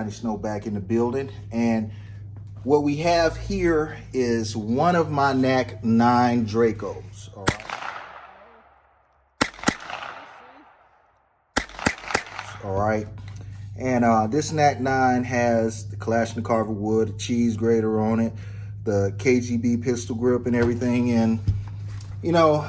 Johnny Snow back in the building, and what we have here is one of my NAK9 Dracos. All right. And this NAK9 has the Kalashnikov wood, the cheese grater on it, the KGB pistol grip and everything. And, you know,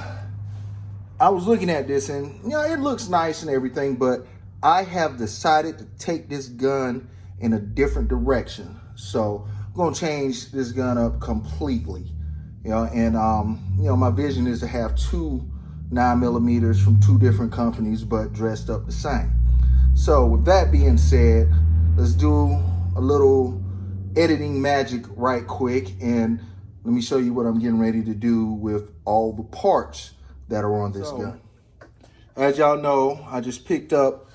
I was looking at this and, you know, it looks nice and everything, but I have decided to take this gun in a different direction. So I'm going to change this gun up completely, you know, and, you know, my vision is to have two 9mm from two different companies, but dressed up the same. So with that being said, let's do a little editing magic right quick, and let me show you what I'm getting ready to do with all the parts that are on this gun. As y'all know, I just picked up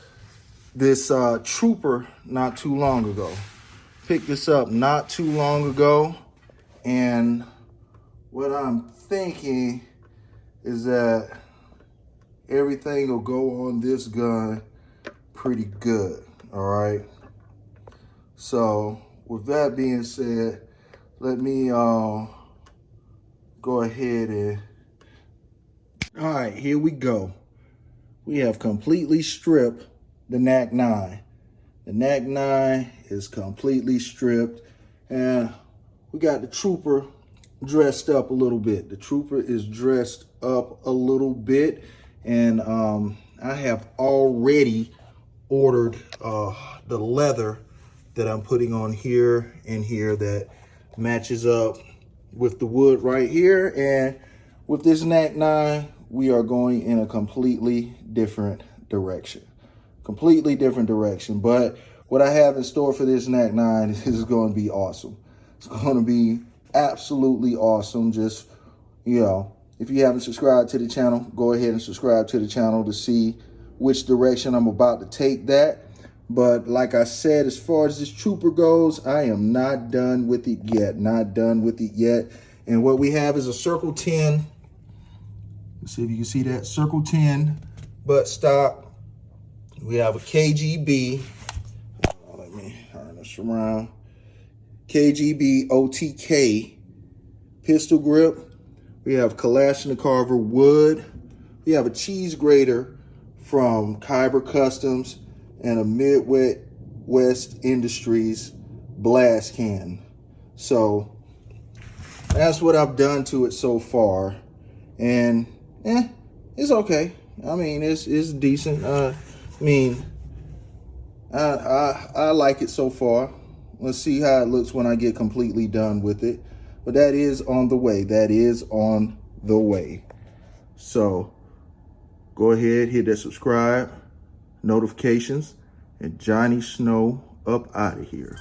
this Trooper not too long ago. Picked this up not too long ago, and what I'm thinking is that everything will go on this gun pretty good. All right, so with that being said, let me go ahead and all right, here we go. We have completely stripped the NAK9. The NAK9 is completely stripped, and we got the Trooper dressed up a little bit. The Trooper is dressed up a little bit, and I have already ordered the leather that I'm putting on here and here that matches up with the wood right here. And with this NAK9, we are going in a completely different direction. Completely different direction. But what I have in store for this NAK9 is going to be awesome. It's going to be absolutely awesome. Just, you know, if you haven't subscribed to the channel, go ahead and subscribe to the channel to see which direction I'm about to take that. But like I said, as far as this Trooper goes, I am not done with it yet. Not done with it yet. And what we have is a Circle 10. Let's see if you can see that. Circle 10 butt stock. We have a KGB. Let me turn this around. KGB OTK pistol grip. We have Kalashnikov wood. We have a cheese grater from Kyber Customs and a Midwest Industries blast can. So that's what I've done to it so far, and it's okay. I mean, it's decent. I mean, I like it so far. Let's see how it looks when I get completely done with it. But that is on the way. That is on the way. So go ahead, hit that subscribe, notifications, and Johnny Snow up out of here.